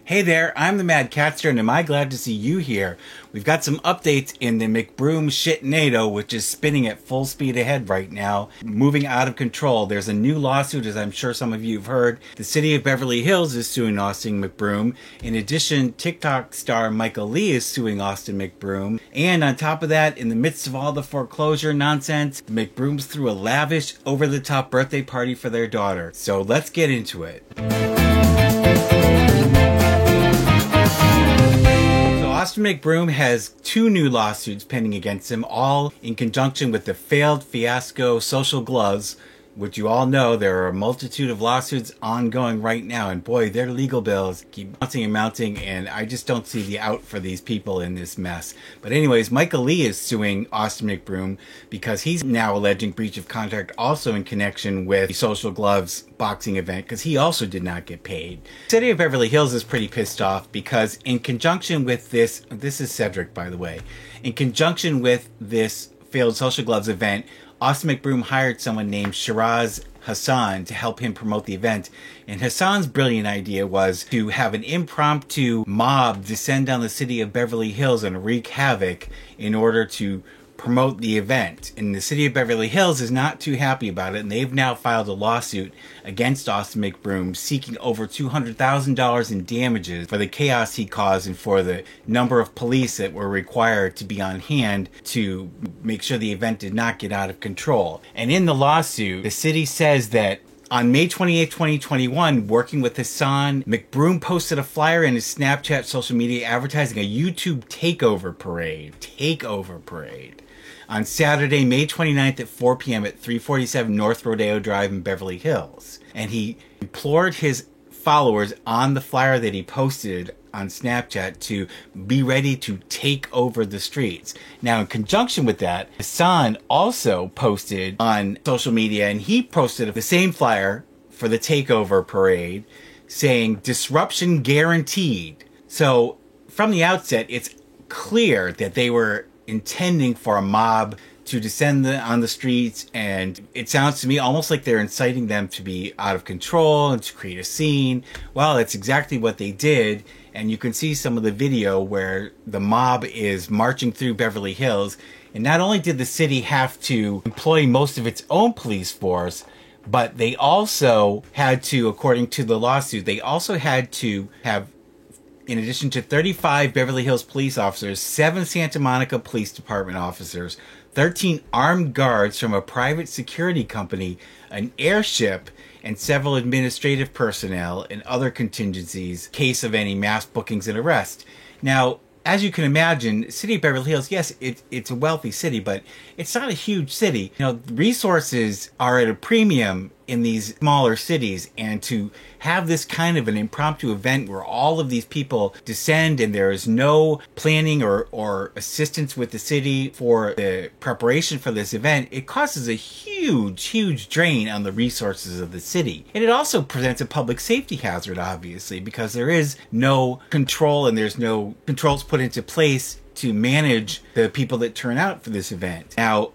Hey there, I'm the Mad Catster, and am I glad to see you here. We've got some updates in the McBroom shitnado, which is spinning at full speed ahead right now, moving out of control. There's a new lawsuit, as I'm sure some of you have heard. The city of Beverly Hills is suing Austin McBroom. In addition, TikTok star Michael Lee is suing Austin McBroom. And on top of that, in the midst of all the foreclosure nonsense, the McBrooms threw a lavish, over-the-top birthday party for their daughter. So let's get into it. Austin McBroom has two new lawsuits pending against him, all in conjunction with the failed fiasco Social Gloves, which you all know there are a multitude of lawsuits ongoing right now, and boy, their legal bills keep mounting and mounting, and I just don't see the out for these people in this mess. But anyways, Michael Lee is suing Austin McBroom because he's now alleging breach of contract also in connection with the Social Gloves boxing event, because he also did not get paid. The city of Beverly Hills is pretty pissed off because in conjunction with this is Cedric, by the way, in conjunction with this failed Social Gloves event, Austin McBroom hired someone named Shiraz Hassan to help him promote the event. And Hassan's brilliant idea was to have an impromptu mob descend on the city of Beverly Hills and wreak havoc in order to promote the event. And the city of Beverly Hills is not too happy about it, and they've now filed a lawsuit against Austin McBroom seeking over $200,000 in damages for the chaos he caused and for the number of police that were required to be on hand to make sure the event did not get out of control. And in the lawsuit, the city says that on May 28, 2021, working with Hassan, McBroom posted a flyer in his Snapchat social media advertising a YouTube takeover parade. On Saturday, May 29th at 4 p.m. at 347 North Rodeo Drive in Beverly Hills. And he implored his followers on the flyer that he posted on Snapchat to be ready to take over the streets. Now, in conjunction with that, Hassan also posted on social media, and he posted the same flyer for the takeover parade saying, "Disruption guaranteed." So, from the outset, it's clear that they were intending for a mob to descend on the streets, and it sounds to me almost like they're inciting them to be out of control and to create a scene. Well, that's exactly what they did, and you can see some of the video where the mob is marching through Beverly Hills, and not only did the city have to employ most of its own police force, but they also had to, according to the lawsuit, they also had to have, in addition to 35 Beverly Hills police officers, 7 Santa Monica Police Department officers, 13 armed guards from a private security company, an airship, and several administrative personnel and other contingencies in case of any mass bookings and arrests. Now, as you can imagine, the city of Beverly Hills, yes, it's a wealthy city, but it's not a huge city. You know, resources are at a premium in these smaller cities, and to have this kind of an impromptu event where all of these people descend and there is no planning or assistance with the city for the preparation for this event, it causes a huge drain on the resources of the city. And it also presents a public safety hazard, obviously, because there is no control and there's no controls put into place to manage the people that turn out for this event. Now,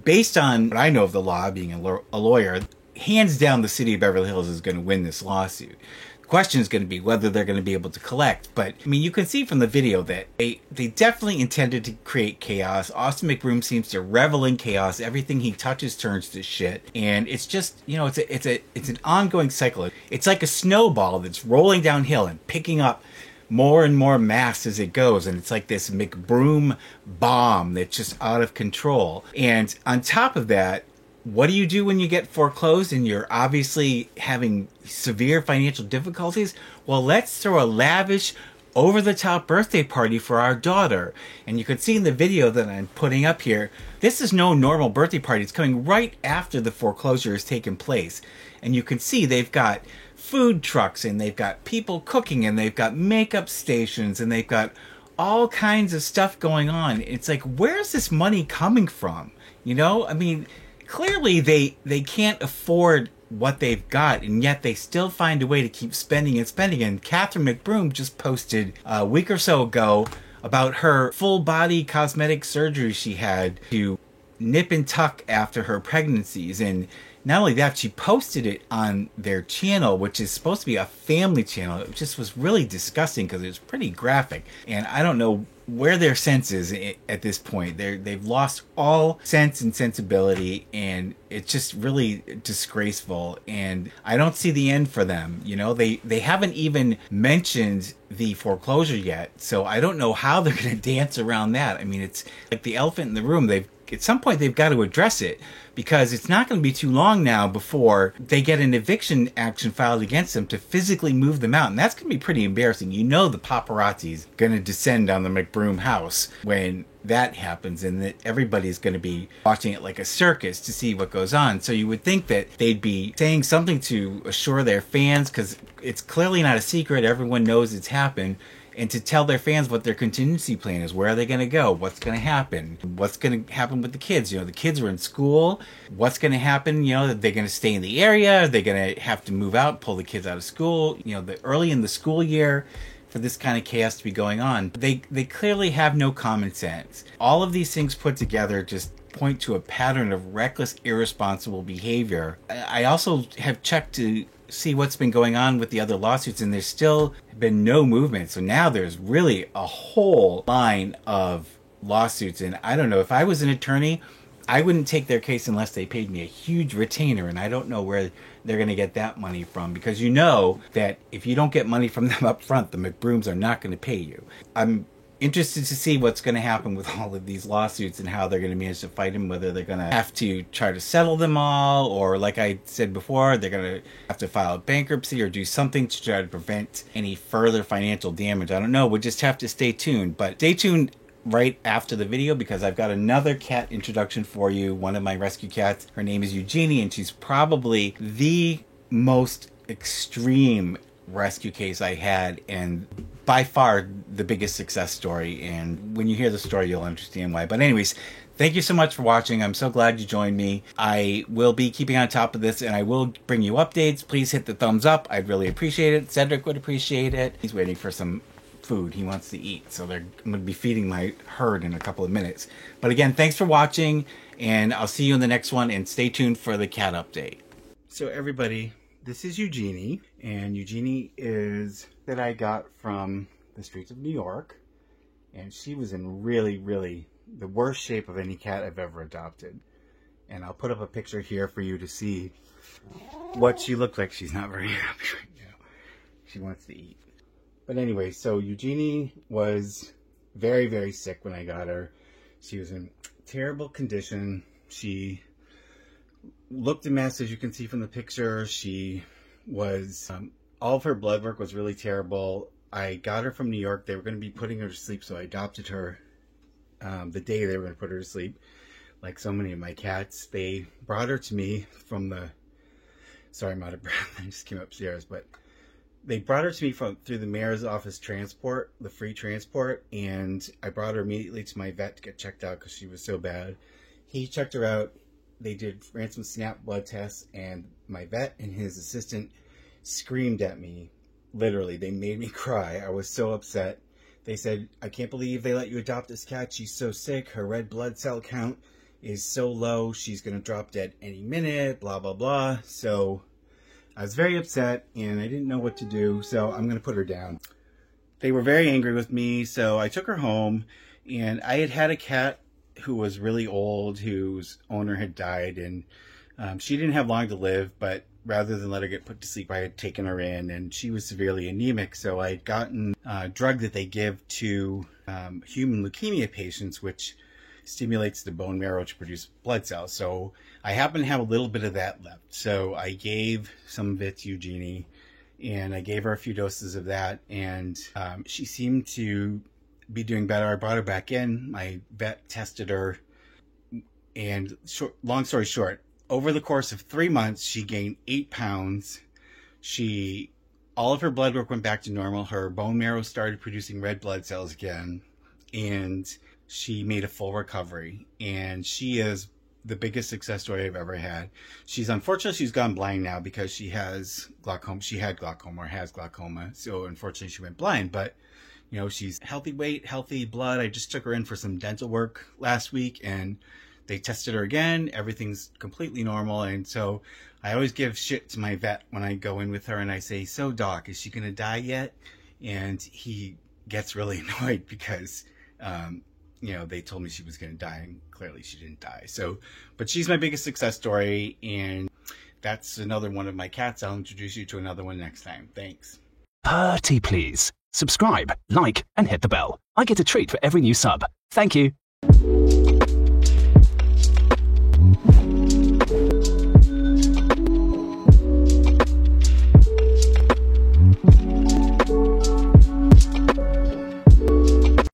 based on what I know of the law, being a lawyer, hands down the city of Beverly Hills is going to win this lawsuit. The question is going to be whether they're going to be able to collect. But, I mean, you can see from the video that they definitely intended to create chaos. Austin McBroom seems to revel in chaos. Everything he touches turns to shit. And it's just, you know, it's an ongoing cycle. It's like a snowball that's rolling downhill and picking up more and more mass as it goes, and it's like this McBroom bomb that's just out of control. And on top of that, what do you do when you get foreclosed and you're obviously having severe financial difficulties? Well, let's throw a lavish, over-the-top birthday party for our daughter. And you can see in the video that I'm putting up here, this is no normal birthday party. It's coming right after the foreclosure has taken place. And you can see they've got food trucks, and they've got people cooking, and they've got makeup stations, and they've got all kinds of stuff going on. It's like, where's this money coming from? You know, I mean, clearly they can't afford what they've got, and yet they still find a way to keep spending and spending. And Catherine McBroom just posted a week or so ago about her full body cosmetic surgery she had to nip and tuck after her pregnancies, and not only that, she posted it on their channel, which is supposed to be a family channel. It just was really disgusting because it was pretty graphic. And I don't know where their sense is at this point. They've lost all sense and sensibility, and it's just really disgraceful. And I don't see the end for them. You know, they haven't even mentioned the foreclosure yet, so I don't know how they're going to dance around that. I mean, it's like the elephant in the room. At some point they've got to address it, because it's not going to be too long now before they get an eviction action filed against them to physically move them out. And that's going to be pretty embarrassing. You know, the paparazzi's going to descend on the McBroom house when that happens, and that everybody's going to be watching it like a circus to see what goes on. So you would think that they'd be saying something to assure their fans, because it's clearly not a secret. Everyone knows it's happened. And to tell their fans what their contingency plan is. Where are they going to go? What's going to happen? What's going to happen with the kids? You know, the kids are in school. What's going to happen? You know, are they going to stay in the area? Are they going to have to move out, pull the kids out of school? You know, early in the school year, for this kind of chaos to be going on. They clearly have no common sense. All of these things put together just point to a pattern of reckless, irresponsible behavior. I also have checked to see what's been going on with the other lawsuits, and there's still been no movement. So now there's really a whole line of lawsuits, and I don't know, if I was an attorney, I wouldn't take their case unless they paid me a huge retainer, and I don't know where they're going to get that money from, because you know that if you don't get money from them up front, the McBrooms are not going to pay you. I'm interested to see what's going to happen with all of these lawsuits and how they're going to manage to fight them, whether they're going to have to try to settle them all, or like I said before, they're going to have to file bankruptcy or do something to try to prevent any further financial damage. I don't know. We'll just have to stay tuned. But stay tuned right after the video, because I've got another cat introduction for you. One of my rescue cats, her name is Eugenie, and she's probably the most extreme rescue case I had, and by far the biggest success story. And when you hear the story, you'll understand why. But anyways, thank you so much for watching. I'm so glad you joined me. I will be keeping on top of this, and I will bring you updates. Please hit the thumbs up. I'd really appreciate it. Cedric would appreciate it. He's waiting for some food he wants to eat, so I'm going to be feeding my herd in a couple of minutes. But again, thanks for watching, and I'll see you in the next one, and stay tuned for the cat update. So everybody, this is Eugenie, and Eugenie is that I got from the streets of New York, and she was in really, really the worst shape of any cat I've ever adopted. And I'll put up a picture here for you to see what she looked like. She's not very happy right now. She wants to eat. But anyway, so Eugenie was very, very sick when I got her. She was in terrible condition. She looked a mess, as you can see from the picture. She was, all of her blood work was really terrible. I got her from New York. They were going to be putting her to sleep, so I adopted her the day they were going to put her to sleep. Like so many of my cats, they brought her to me from the, sorry, I'm out of breath. I just came upstairs, but they brought her to me through the mayor's office transport, the free transport, and I brought her immediately to my vet to get checked out because she was so bad. He checked her out. They ran some snap blood tests, and my vet and his assistant screamed at me. Literally, they made me cry. I was so upset. They said, "I can't believe they let you adopt this cat. She's so sick. Her red blood cell count is so low. She's going to drop dead any minute, blah, blah, blah." So I was very upset, and I didn't know what to do, so I'm going to put her down. They were very angry with me, so I took her home, and I had a cat who was really old, whose owner had died, and she didn't have long to live, but rather than let her get put to sleep, I had taken her in, and she was severely anemic, so I had gotten a drug that they give to human leukemia patients, which stimulates the bone marrow to produce blood cells. So I happen to have a little bit of that left. So I gave some of it to Eugenie, and I gave her a few doses of that, and she seemed to be doing better. I brought her back in. My vet tested her, and long story short, over the course of 3 months, she gained 8 pounds. All of her blood work went back to normal. Her bone marrow started producing red blood cells again, and she made a full recovery, and she is the biggest success story I've ever had. Unfortunately, she's gone blind now because she has glaucoma. She had glaucoma or has glaucoma. So unfortunately she went blind, but you know, she's healthy weight, healthy blood. I just took her in for some dental work last week, and they tested her again. Everything's completely normal. And so I always give shit to my vet when I go in with her and I say, so Doc, is she going to die yet? And he gets really annoyed because, they told me she was going to die and clearly she didn't die. So, but she's my biggest success story. And that's another one of my cats. I'll introduce you to another one next time. Thanks. Pretty please. Subscribe, like, and hit the bell. I get a treat for every new sub. Thank you.